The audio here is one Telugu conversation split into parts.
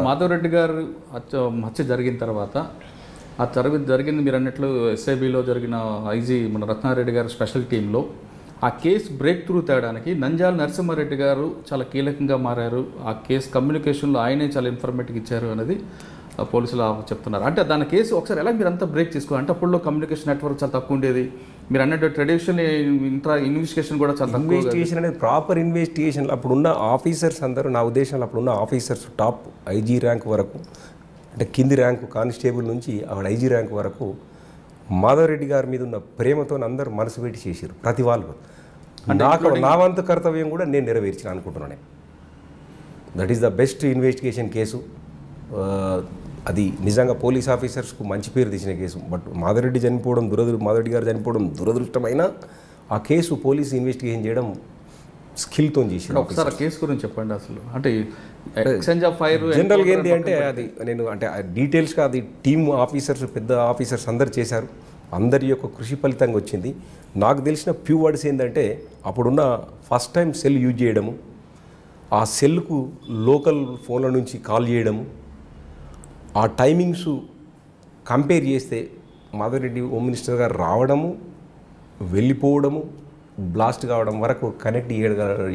మాధవరెడ్డి గారు హత్య జరిగిన తర్వాత ఆ జరిగింది మీరు అన్నట్లు ఎస్ఐబిలో జరిగిన ఐజీ మన రత్నారెడ్డి గారు స్పెషల్ టీంలో ఆ కేసు బ్రేక్ త్రూ తేయడానికి నంద్యాల నరసింహారెడ్డి గారు చాలా కీలకంగా మారారు. ఆ కేసు కమ్యూనికేషన్లో ఆయనే చాలా ఇన్ఫర్మేటివ్ ఇచ్చారు అనేది పోలీసులు చెప్తున్నారు. అంటే దాని కేసు ఒకసారి ఎలా మీరు అంతా బ్రేక్ చేసుకోవాలి అంటే అప్పుడులో కమ్యూనికేషన్ నెట్వర్క్ చాలా తక్కువ ఉండేది. మీరు అన్నట్టు ట్రెడిషనల్ ఇన్వెస్టిగేషన్ కూడా చాలా తక్కువ. ఇన్వెస్టిగేషన్ అనేది ప్రాపర్ ఇన్వెస్టిగేషన్ అప్పుడున్న ఆఫీసర్స్ అందరూ నా ఉద్దేశంలో అప్పుడున్న ఆఫీసర్స్ టాప్ ఐజీ ర్యాంక్ వరకు అంటే కింది ర్యాంకు కానిస్టేబుల్ నుంచి ఆవిడ ఐజీ ర్యాంక్ వరకు మాధవరెడ్డి గారి మీద ఉన్న ప్రేమతో అందరూ మనసు పెట్టి చేశారు. ప్రతి వాళ్ళు నా వంతు కర్తవ్యం కూడా నేను నెరవేర్చిన అనుకుంటున్నాను. That is the best investigation case. అది నిజంగా పోలీస్ ఆఫీసర్స్కు మంచి పేరు తెచ్చిన కేసు. బట్ మాధవరెడ్డి గారు చనిపోవడం దురదృష్టమైన ఆ కేసు పోలీసు ఇన్వెస్టిగేషన్ చేయడం స్కిల్తో చేశారు. ఒకసారి కేసు గురించి చెప్పండి అసలు. అంటే ఎక్స్చేంజ్ ఆఫ్ ఫైర్ జనరల్గా ఏంటి అంటే అది నేను అంటే డీటెయిల్స్గా అది టీమ్ ఆఫీసర్స్ పెద్ద ఆఫీసర్స్ అందరు చేశారు. అందరి యొక్క కృషి ఫలితంగా వచ్చింది. నాకు తెలిసిన ఫ్యూ వర్డ్స్ ఏంటంటే అప్పుడున్న ఫస్ట్ టైం సెల్ యూజ్ చేయడము, ఆ సెల్కు లోకల్ ఫోన్ల నుంచి కాల్ చేయడము, ఆ టైమింగ్స్ కంపేర్ చేస్తే మాధవరెడ్డి హోమ్ మినిస్టర్ గారు రావడము, వెళ్ళిపోవడము, బ్లాస్ట్ కావడం వరకు కనెక్ట్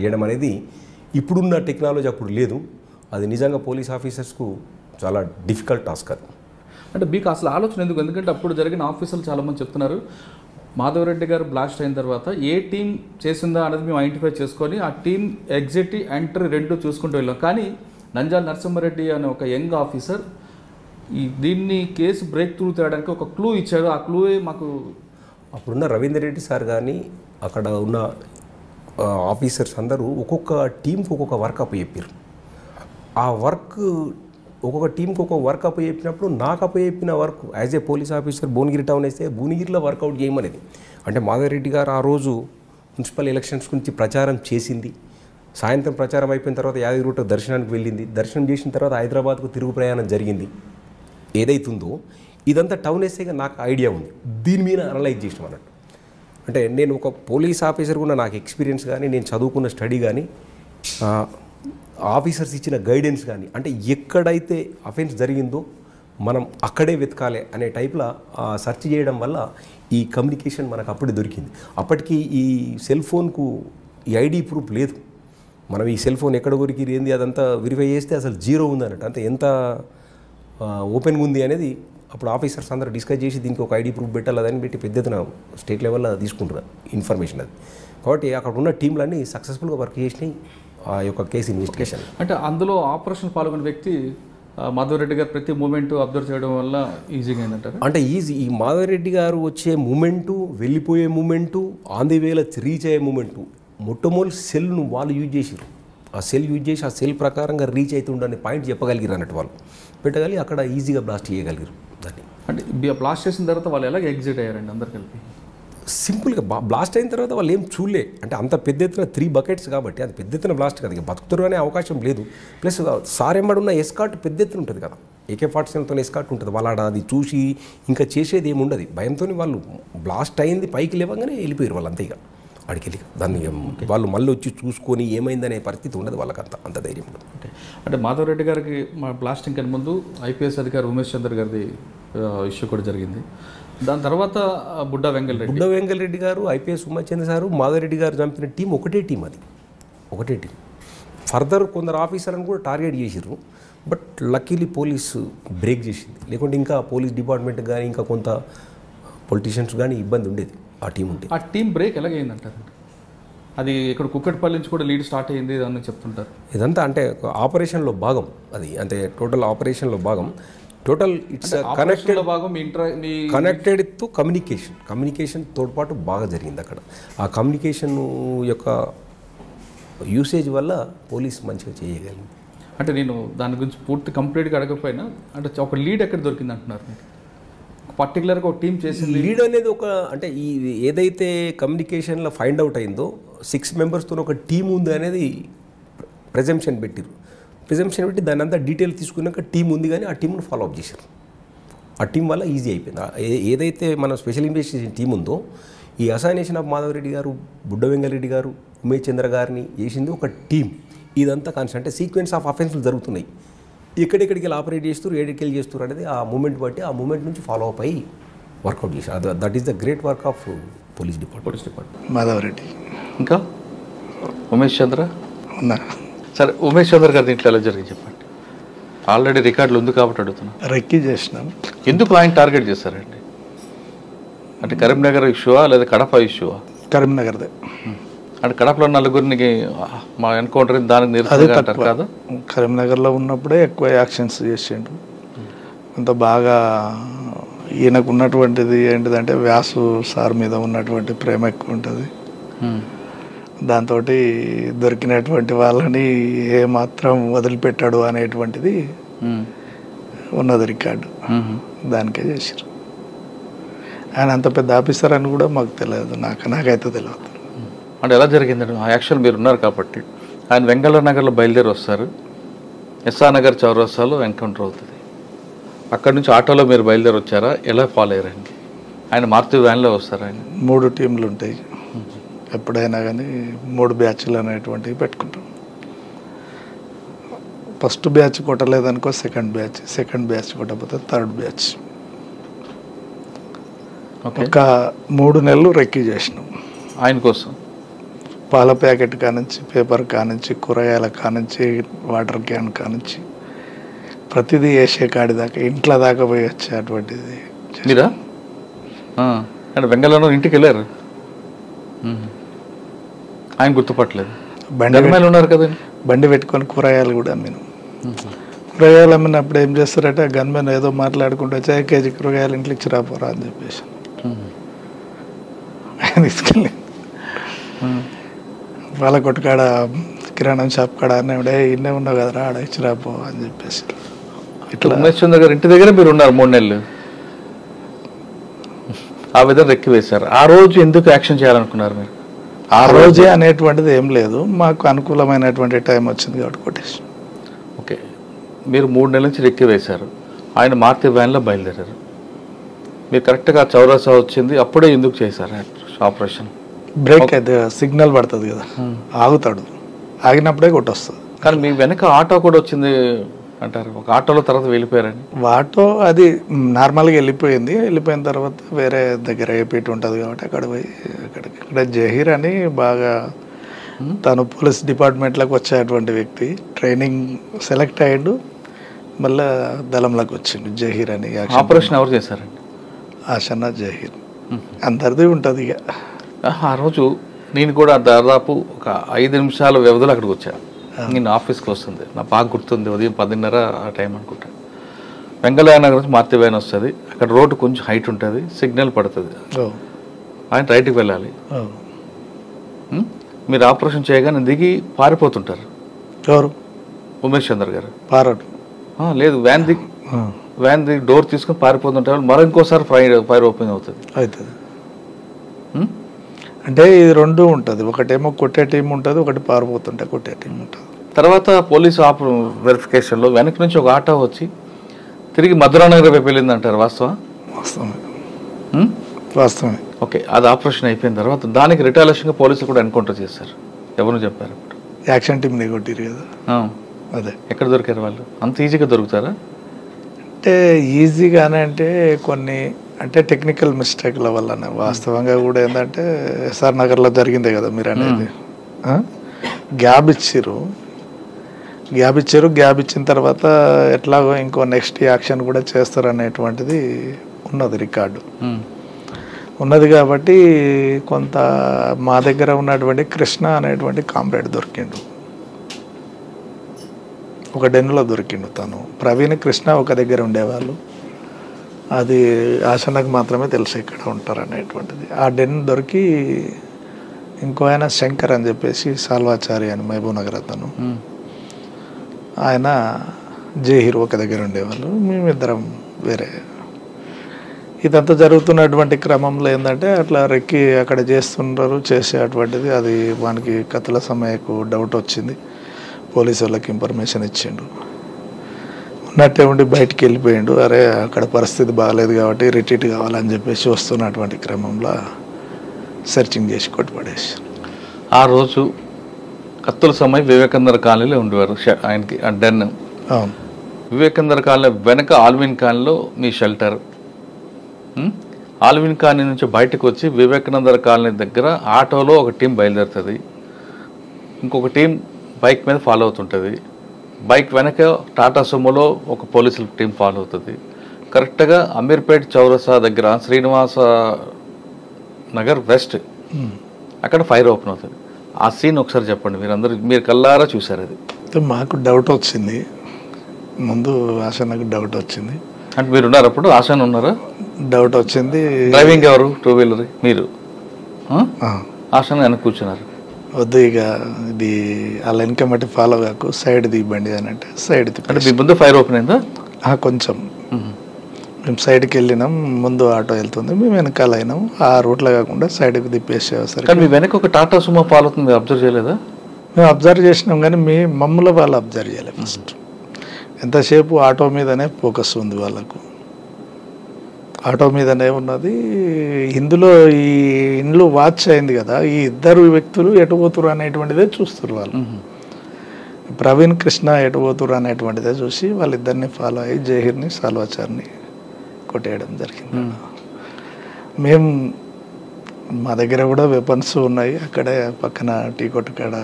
చేయడం అనేది ఇప్పుడున్న టెక్నాలజీ అప్పుడు లేదు. అది నిజంగా పోలీస్ ఆఫీసర్స్కు చాలా డిఫికల్ట్ టాస్క్. అది అంటే మీకు అసలు ఆలోచన ఎందుకు? ఎందుకంటే అప్పుడు జరిగిన ఆఫీసర్లు చాలామంది చెప్తున్నారు మాధవరెడ్డి గారు బ్లాస్ట్ అయిన తర్వాత ఏ టీం చేసిందా అనేది మేము ఐడెంటిఫై చేసుకొని ఆ టీం ఎగ్జిట్ ఎంట్రీ రెండు చూసుకుంటూ వెళ్ళాం. కానీ నంద్యాల నరసింహారెడ్డి అనే ఒక యంగ్ ఆఫీసర్ దీన్ని కేసు బ్రేక్ త్రూ తేయడానికి ఒక క్లూ ఇచ్చాడు. ఆ క్లూయే మాకు అప్పుడున్న రవీందర్ రెడ్డి సార్ కానీ అక్కడ ఉన్న ఆఫీసర్స్ అందరూ ఒక్కొక్క టీంకి ఒక్కొక్క వర్క్ అప్ చెప్పారు. ఆ వర్క్ ఒక్కొక్క టీంకి ఒక్కొక్క వర్క్ అప్ చెప్పినప్పుడు నాకు అప్ చెప్పిన work as a police officer Bhuvanagiri town వేస్తే భువనగిరిలో వర్కౌట్ చేయమనేది. అంటే మాధవరెడ్డి గారు ఆ రోజు మున్సిపల్ ఎలక్షన్స్ గురించి ప్రచారం చేసింది. సాయంత్రం ప్రచారం అయిపోయిన తర్వాత యాదగిరిగుట్ట దర్శనానికి వెళ్ళింది. దర్శనం చేసిన తర్వాత హైదరాబాద్కు తిరుగు ప్రయాణం జరిగింది. ఏదైతుందో ఇదంతా టౌన్ వేసేగా నాకు ఐడియా ఉంది. దీని మీద అనలైజ్ చేసినాం అన్నట్టు. అంటే నేను ఒక పోలీస్ ఆఫీసర్ కూడా నాకు ఎక్స్పీరియన్స్ కానీ నేను చదువుకున్న స్టడీ కానీ ఆఫీసర్స్ ఇచ్చిన గైడెన్స్ కానీ అంటే ఎక్కడైతే అఫెన్స్ జరిగిందో మనం అక్కడే వెతకాలి అనే టైప్లో సెర్చ్ చేయడం వల్ల ఈ కమ్యూనికేషన్ మనకు అప్పుడే దొరికింది. అప్పటికి ఈ సెల్ ఫోన్కు ఈ ఐడి ప్రూఫ్ లేదు. మనం ఈ సెల్ ఫోన్ ఎక్కడ దొరికి ఏంది అదంతా వెరిఫై చేస్తే అసలు జీరో ఉంది అన్నట్టు. అంటే ఎంత ఓపెన్గా ఉంది అనేది అప్పుడు ఆఫీసర్స్ అందరూ డిస్కస్ చేసి దీనికి ఒక ఐడి ప్రూఫ్ పెట్టాలి అదని పెట్టి పెద్ద ఎత్తున స్టేట్ లెవెల్లో తీసుకుంటున్నారు ఇన్ఫర్మేషన్. అది కాబట్టి అక్కడ ఉన్న టీంలన్నీ సక్సెస్ఫుల్గా వర్క్ చేసినాయి ఆ యొక్క కేసు ఇన్వెస్టిగేషన్. అంటే అందులో ఆపరేషన్ పాల్గొన్న వ్యక్తి మాధవరెడ్డి గారు ప్రతి మూమెంటు అబ్జర్వ్ చేయడం వల్ల ఈజీగా అయిందంటారు. అంటే ఈ మాధవరెడ్డి గారు వచ్చే మూమెంటు, వెళ్ళిపోయే మూమెంటు, ఆన్ ది వేలో రీచ్ అయ్యే మూమెంటు మొట్టమొదటి సెల్ను వాళ్ళు యూజ్ చేసారు. ఆ సెల్ యూజ్ చేసి ఆ సెల్ ప్రకారంగా రీచ్ అవుతుండని పాయింట్ చెప్పగలిగారు అన్నట్టు. వాళ్ళు పెట్టగలిగి అక్కడ ఈజీగా బ్లాస్ట్ చేయగలిగారు దాన్ని. అంటే బ్లాస్ట్ చేసిన తర్వాత వాళ్ళు ఎలాగ ఎగ్జిట్ అయ్యారండి అందరు కలిపి? సింపుల్గా బ్లాస్ట్ అయిన తర్వాత వాళ్ళు ఏం చూడలే. అంటే అంత పెద్ద ఎత్తున 3 buckets కాబట్టి అది పెద్ద ఎత్తున బ్లాస్ట్ కదా, ఇక బతుకుతారు అనే అవకాశం లేదు. ప్లస్ సార్ ఎంబడున్న ఎస్కాట్ పెద్ద ఎత్తున ఉంటుంది కదా, AK-47తో ఎస్కాట్ ఉంటుంది. వాళ్ళ అది చూసి ఇంకా చేసేది ఏమి ఉండదు. భయంతో వాళ్ళు బ్లాస్ట్ అయింది పైకి లేవగానే వెళ్ళిపోయారు వాళ్ళు అంతే. ఇక అడికి వెళ్ళి దాన్ని వాళ్ళు మళ్ళీ వచ్చి చూసుకొని ఏమైందనే పరిస్థితి ఉండదు వాళ్ళకి. అంత ధైర్యం ఉండదు. అంటే మాధవరెడ్డి గారికి మా బ్లాస్టింగ్ కన్నా ముందు ఐపీఎస్ అధికారి ఉమేష్ చంద్ర గారిది ఇష్యూ కూడా జరిగింది. దాని తర్వాత బుడ్డా వెంగళరెడ్డి గారు, ఐపీఎస్ ఉమేష్ చంద్ర గారు, మాధవరెడ్డి గారు చంపిన టీం ఒకటే టీం. అది ఒకటే టీం. ఫర్దర్ కొందరు ఆఫీసర్లను కూడా టార్గెట్ చేసిర్రు. బట్ లక్కీలీ పోలీసు బ్రేక్ చేసింది. లేకుంటే ఇంకా పోలీస్ డిపార్ట్మెంట్ కానీ ఇంకా కొంత పొలిటీషియన్స్ కానీ ఇబ్బంది ఉండేది ఆ టీం ఉంటే. ఆ టీం బ్రేక్ ఎలాగైందంటారు? అది ఇక్కడ కుక్కట్పల్లి నుంచి కూడా లీడ్ స్టార్ట్ అయ్యింది అని చెప్తుంటారు. ఇదంతా అంటే ఆపరేషన్లో భాగం. అది అంటే టోటల్ ఆపరేషన్లో భాగం. Total it's connected to communication తోడ్పాటు బాగా జరిగింది అక్కడ. ఆ కమ్యూనికేషన్ యొక్క యూసేజ్ వల్ల పోలీస్ మంచిగా చేయగలిగింది. అంటే నేను దాని గురించి పూర్తి కంప్లీట్గా అడగకపోయినా అంటే ఒక లీడ్ ఎక్కడ దొరికింది అంటున్నారు? పర్టికులర్గా ఒక టీం చేసింది లీడ్ అనేది ఒక అంటే ఈ ఏదైతే కమ్యూనికేషన్లో ఫైండ్ అవుట్ అయిందో 6 members ఒక టీం ఉంది అనేది ప్రెజంప్షన్ పెట్టి దాన్ని అంతా డీటెయిల్ తీసుకున్నాక టీం ఉంది కానీ ఆ టీంను ఫాలో అప్ చేశారు. ఆ టీం వల్ల ఈజీ అయిపోయింది. ఏదైతే మన స్పెషల్ ఇన్వెస్టిగేషన్ టీం ఉందో ఈ అసైనేషన్ ఆఫ్ మాధవరెడ్డి గారు, బుడ్డ వెంగళరెడ్డి గారు, ఉమేష్ చంద్ర గారిని చేసింది ఒక టీం. ఇదంతా కాన్సెప్ట్ అంటే సీక్వెన్స్ ఆఫ్ అఫెన్స్లు జరుగుతున్నాయి. ఎక్కడెక్కడికి వెళ్ళి ఆపరేట్ చేస్తారు, ఏడికెళ్ళి చేస్తారు అనేది ఆ మూమెంట్ బట్టి ఆ మూమెంట్ నుంచి ఫాలో అప్ అయ్యి వర్కౌట్ చేశారు. That is the great work of police department. Madhava Reddy ఇంకా ఉమేష్ చంద్ర ఉన్నా. సరే, ఉమేష్ చంద్ర గారి దీంట్లో ఎలా జరిగింది చెప్పండి. ఆల్రెడీ రికార్డులు ఉంది కాబట్టి అడుగుతున్నా. రెక్కి చేసినాం. ఎందుకు ఆయన టార్గెట్ చేశారండి? అంటే కరీంనగర్ ఇష్యూవా లేదా కడప ఇష్యూవా? కరీంనగర్దే. అంటే కడపలో నలుగురికి మా ఎన్కౌంటర్ దానికి నిరసనగా అంటారు కదా. కరీంనగర్లో ఉన్నప్పుడే ఎక్కువ యాక్షన్స్ చేసిండు. అంత బాగా ఈయనకు ఉన్నటువంటిది ఏంటిదంటే వ్యాసు సార్ మీద ఉన్నటువంటి ప్రేమ ఎక్కువ ఉంటుంది. దాంతో దొరికినటువంటి వాళ్ళని ఏమాత్రం వదిలిపెట్టాడు అనేటువంటిది ఉన్నది రికార్డు. దానికే చేశారు. ఆయన అంత పెద్ద ఆఫీసర్ అని కూడా మాకు తెలియదు, నాకైతే తెలియదు. అంటే ఎలా జరిగిందండి ఆ యాక్షన్? మీరు ఉన్నారు కాబట్టి. ఆయన వెంగళ నగర్లో బయలుదేరి వస్తారు, ఎస్ఆర్ నగర్ చౌరస్తాలో ఎన్కౌంటర్ అవుతుంది. అక్కడి నుంచి ఆటోలో మీరు బయలుదేరి వచ్చారా? ఎలా ఫాలో అయ్యారండి? ఆయన మారుతి వ్యాన్లో వస్తారు. ఆయన 3 టీంలు ఉంటాయి ఎప్పుడైనా కానీ, 3 బ్యాచ్లు అనేటువంటివి పెట్టుకుంటాం. ఫస్ట్ బ్యాచ్ కొట్టలేదనుకో సెకండ్ బ్యాచ్ కొట్టకపోతే థర్డ్ బ్యాచ్. ఒక 3 నెలలు రెక్కీ చేసినాం ఆయన కోసం. పాల ప్యాకెట్ కానుంచి, పేపర్ కానుంచి, కూరగాయల కానుంచి, వాటర్ క్యాన్ కానుంచి ప్రతిదీ వేసే కాడి దాకా, ఇంట్లో దాకా పోయి వచ్చేటువంటిది. మీరా? అంటే వెంగళలో ఇంటికి వెళ్ళారు, ఆయన గుర్తుపట్టలేదు. బండి ఉన్నారు కదండి. బండి పెట్టుకొని కూరగాయలు కూడా అమ్మినాం. కూరగాయలు అమ్మినప్పుడు ఏం చేస్తారంటే గన్మెన్ ఏదో మాట్లాడుకుంటూ వచ్చి కేజీ కూరగాయలు ఇంట్లో ఇచ్చి రాపోరా అని చెప్పేసి తీసుకెళ్ళి వాళ్ళ కొట్టుకాడ కిరాణం షాప్ కాడ అన్నడే ఇన్నే ఉన్నావు కదరా ఆడ ఇచ్చి రాపో అని చెప్పేసి. ఇట్లా ఉమేష్ చంద్ర గారు ఇంటి దగ్గర మీరు ఉన్నారు 3 నెలలు. ఆ విధంగా రెక్కి వేశారు. ఆ రోజు ఎందుకు యాక్షన్ చేయాలనుకున్నారు మీరు? ఆ రోజే అనేటువంటిది ఏం లేదు, మాకు అనుకూలమైనటువంటి టైం వచ్చింది కాబట్టి కొట్టేసి. ఓకే, మీరు 3 నెలల నుంచి రెక్కి వేశారు. ఆయన మారుతి వ్యాన్లో బయలుదేరారు. మీరు కరెక్ట్గా చౌరసా వచ్చింది, అప్పుడే ఎందుకు చేశారు ఆపరేషన్? బ్రేక్ అయితే సిగ్నల్ పడుతుంది కదా, ఆగుతాడు, ఆగినప్పుడే కొట్టొస్తుంది. కానీ మీ వెనక ఆటో కూడా వచ్చింది అంటారు, ఒక ఆటోలో తర్వాత వెళ్ళిపోయారని. ఆటో అది నార్మల్గా వెళ్ళిపోయిన తర్వాత వేరే దగ్గర ఏపీటీ ఉంటుంది కాబట్టి అక్కడ పోయి ఇక్కడ జహీర్ అని బాగా తను పోలీస్ డిపార్ట్మెంట్లోకి వచ్చేటువంటి వ్యక్తి, ట్రైనింగ్ సెలెక్ట్ అయ్యాడు, మళ్ళీ దళంలోకి వచ్చిండు జహీర్ అని. ఆపరేషన్ ఎవరు చేశారండి? ఆషన్న జహీర్ అందరిది ఉంటుంది. ఇక ఆ రోజు నేను కూడా దాదాపు ఒక 5 నిమిషాల వ్యవధిలో అక్కడికి వచ్చాను. నేను ఆఫీస్కి వస్తుంది, నాకు బాగా గుర్తుంది, ఉదయం 10:30 ఆ టైం అనుకుంటా. వెంగళ నగర్ నుంచి మారుతి వ్యాన్ వస్తుంది, అక్కడ రోడ్డు కొంచెం హైట్ ఉంటుంది, సిగ్నల్ పడుతుంది, ఆయన రైట్కి వెళ్ళాలి. మీరు ఆపరేషన్ చేయగానే దిగి పారిపోతుంటారు. ఎవరు? ఉమేష్ చంద్ర గారు. పారాడు లేదు, వ్యాన్ దిగి డోర్ తీసుకొని పారిపోతుంటారు. మరో ఇంకోసారి ఫైర్ ఓపెన్ అవుతుంది. అంటే ఇది 2 ఉంటుంది, ఒకటేమో కొట్టే టీం ఉంటుంది, ఒకటి పారిపోతుంటే కొట్టే టీం ఉంటుంది. తర్వాత పోలీసు వెరిఫికేషన్లో వెనక నుంచి ఒక ఆటో వచ్చి తిరిగి మధురానగర్ వైపు వెళ్ళింది అంటారు, వాస్తవమే. ఓకే, అది ఆపరేషన్ అయిపోయిన తర్వాత దానికి రిటాలియేషన్గా పోలీసులు కూడా ఎన్కౌంటర్ చేశారు. ఎవరు చెప్పారు? యాక్షన్ టీంని కొట్టిరు కదా. అదే ఎక్కడ దొరికారు వాళ్ళు? అంత ఈజీగా దొరుకుతారా? అంటే ఈజీగానే అంటే కొన్ని అంటే టెక్నికల్ మిస్టేక్ల వల్లనే. వాస్తవంగా కూడా ఏంటంటే ఎస్ఆర్ నగర్లో జరిగిందే కదా మీరు అనేది. గ్యాప్ ఇచ్చిన తర్వాత ఎట్లాగో ఇంకో నెక్స్ట్ యాక్షన్ కూడా చేస్తారు అనేటువంటిది ఉన్నది, రికార్డు ఉన్నది. కాబట్టి కొంత మా దగ్గర ఉన్నటువంటి కృష్ణ అనేటువంటి కామ్రేడ్ దొరికిండు, ఒక డెన్నులో దొరికిండు. తను ప్రవీణ్ కృష్ణ ఒక దగ్గర ఉండేవాళ్ళు, అది ఆశనకు మాత్రమే తెలుసు ఇక్కడ ఉంటారు అనేటువంటిది. ఆ డెన్ దొరికి ఇంకో ఆయన శంకర్ అని చెప్పేసి సాల్వాచారి అని మహబూబ్ నగర్ అతను, ఆయన జహీర్ ఒక దగ్గర ఉండేవాళ్ళు, మేమిద్దరం వేరే. ఇదంతా జరుగుతున్నటువంటి క్రమంలో ఏంటంటే అట్లా రెక్కి అక్కడ చేసేటువంటిది. అది వానికి కథల సమయకు డౌట్ వచ్చింది, పోలీసు వాళ్ళకి ఇన్ఫర్మేషన్ ఇచ్చిండు, ఉన్నట్టే ఉండి బయటికి వెళ్ళిపోయిండు. అరే అక్కడ పరిస్థితి బాగాలేదు కాబట్టి రిట్రీట్ కావాలని చెప్పేసి వస్తున్నటువంటి క్రమంలో సెర్చింగ్ చేసి కొట్టుపడేసి. ఆ రోజు కత్తుల సమయం వివేకానంద కాలనీలో ఉండేవారు ఆయనకి డెన్. అవును, వివేకానంద కాలనీ వెనక ఆల్విన్ కాలనీలో మీ షెల్టర్. ఆల్విన్ కాలనీ నుంచి బయటకు వచ్చి వివేకానంద కాలనీ దగ్గర ఆటోలో ఒక టీం బయలుదేరుతుంది, ఇంకొక టీం బైక్ మీద ఫాలో అవుతుంటుంది, బైక్ వెనక టాటా సుమోలో ఒక పోలీసుల టీం ఫాలో అవుతుంది. కరెక్ట్గా అమీర్పేట్ చౌరసా దగ్గర శ్రీనివాస నగర్ వెస్ట్ అక్కడ ఫైర్ ఓపెన్ అవుతుంది. ఆ సీన్ ఒకసారి చెప్పండి, మీరు కల్లారా చూసారు అది. మాకు డౌట్ వచ్చింది, ముందు ఆశన్నకు డౌట్ వచ్చింది. అంటే మీరు ఉన్నారు అప్పుడు? ఆశాన్ ఉన్నారా? డౌట్ వచ్చింది. డ్రైవింగ్ ఎవరు? 2 వీలర్ మీరు, ఆశాన్ వెనక కూర్చున్నారు. వద్దు ఇక ఇది అలా వెనక మట్టి ఫాలో కాకు, సైడ్ దిగబండి అని అంటే సైడ్ అంటే మీ ముందు ఫైర్ ఓపెన్ అయిందా? కొంచెం మేము సైడ్కి వెళ్ళినాం, ముందు ఆటో వెళ్తుంది, మేము వెనకాల అయినాం. ఆ రూట్లో కాకుండా సైడ్కి తిప్పేసేసరికి కానీ మీ వెనక ఒక టాటా సుమో ఫాలో అవుతుంది, మీరు అబ్జర్వ్ చేయలేదా? మేము అబ్జర్వ్ చేసినాం కానీ మమ్మల్ని వాళ్ళు అబ్జర్వ్ చేయలేదు. ఫస్ట్ ఎంతసేపు ఆటో మీదనే ఫోకస్ ఉంది వాళ్ళకు, ఆటో మీదనే ఉన్నది. ఇందులో ఈ ఇండ్లు వాచ్ అయింది కదా, ఈ ఇద్దరు వ్యక్తులు ఎటు పోతురు అనేటువంటిదే చూస్తారు వాళ్ళు. ప్రవీణ్ కృష్ణ ఎటు పోతురు అనేటువంటిదే చూసి వాళ్ళిద్దరిని ఫాలో అయ్యి జహీర్ని సాల్వాచార్ని కొట్టేయడం జరిగింది. మేము మా దగ్గర కూడా వెపన్స్ ఉన్నాయి, అక్కడే పక్కన టీ కొట్టు కాడ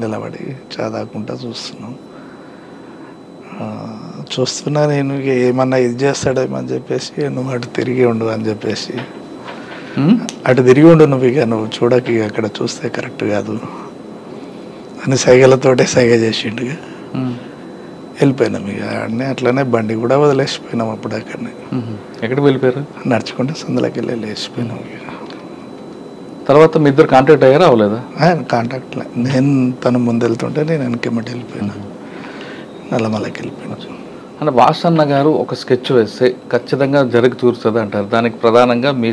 నిలబడి చాదాకుంటా చూస్తున్నా. నేను ఏమన్నా ఇది చేస్తాడేమని చెప్పేసి, నువ్వు అటు తిరిగి ఉండు అని చెప్పేసి, అటు తిరిగి ఉండు నువ్వు, ఇక నువ్వు చూడక అక్కడ చూస్తే కరెక్ట్ కాదు అని సైగలతోటే సైగ చేసిండుగా. వెళ్ళిపోయినాం ఇక అన్నీ అట్లనే, బండి కూడా వదిలేసిపోయినాం అప్పుడు అక్కడనే. ఎక్కడికి వెళ్ళిపోయారు? నడుచుకుంటే సందులోకి వెళ్ళి లేచిపోయినాం. ఇక తర్వాత మీ ఇద్దరు కాంటాక్ట్ అయ్యారా అవ్వలేదా? కాంటాక్ట్ నేను తను ముందు వెళ్తుంటే నేను వెనకెమ్మటి వెళ్ళిపోయినా, నల్లమలకి వెళ్ళిపోయినా. అంటే వాసన్న గారు ఒక స్కెచ్ వేస్తే ఖచ్చితంగా జరిగి తీరుతుంది అంటారు, దానికి ప్రధానంగా మీ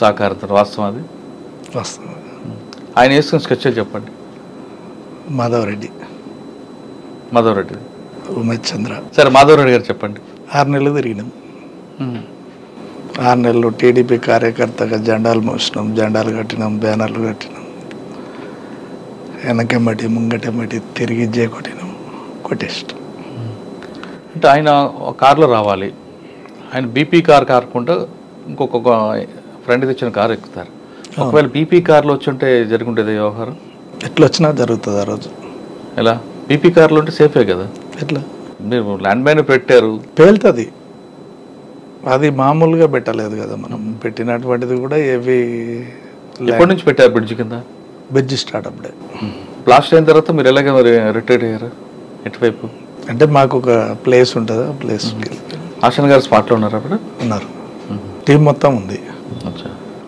సహకారంతో వాస్తవం అది? వాస్తవం. ఆయన వేసుకున్న స్కెచ్ చెప్పండి. మాధవరెడ్డి, ఉమేష్ చంద్ర. సరే, మాధవరెడ్డి గారు చెప్పండి. 6 నెలలు తిరిగినాం. 6 నెలలు టీడీపీ కార్యకర్తగా జెండాలు మోసినాం, జెండాలు కట్టినాం, బ్యానర్లు కట్టినాం, వెనకెమ్మటి ముంగటెమ్మటి తిరిగి కొట్టేస్తాం. అంటే ఆయన కారులో రావాలి, ఆయన బీపీ కార్ కాకుండా ఇంకొక ఫ్రెండ్ తెచ్చిన కారు ఎక్కుతారు. ఒకవేళ బీపీ కార్లో వచ్చి ఉంటే జరుగుంటుంది వ్యవహారం? ఎట్లా వచ్చినా జరుగుతుంది ఆ రోజు. ఎలా? బీపీ కార్లో ఉంటే సేఫే కదా? ఎట్లా? మీరు ల్యాండ్ మైన్ పెట్టారు, పేలుతుంది. అది మామూలుగా పెట్టలేదు కదా మనం, పెట్టినటువంటిది కూడా ఏవి. ఎప్పటి నుంచి పెట్టారు బ్రిడ్జ్ కింద? బ్రిడ్జ్ స్టార్ట్ అప్పుడే. బ్లాస్ట్ అయిన తర్వాత మీరు ఎలాగ మరి రిటైర్ అయ్యారు? ఎటువైపు? అంటే మాకు ఒక ప్లేస్ ఉంటుంది, ఆ ప్లేస్ ఆశన్ గారు స్పాట్లో ఉన్నారు అప్పుడు? ఉన్నారు. టీం మొత్తం ఉంది.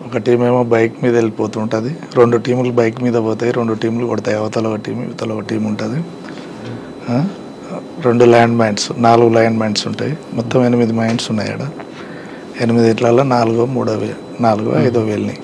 ఒక టీం ఏమో బైక్ మీద వెళ్ళిపోతుంటుంది, 2 టీములు బైక్ మీద పోతాయి, 2 టీములు కొడతాయి. అవతల ఒక టీం, ఇవతల ఒక టీం ఉంటుంది. 2 ల్యాండ్ మైన్స్, 4 ల్యాండ్ మైన్స్ ఉంటాయి. మొత్తం 8 మైన్స్ ఉన్నాయి. ఆడ 8 ఇట్లలో 4, 3, 4, 5 వెళ్ళినాయి.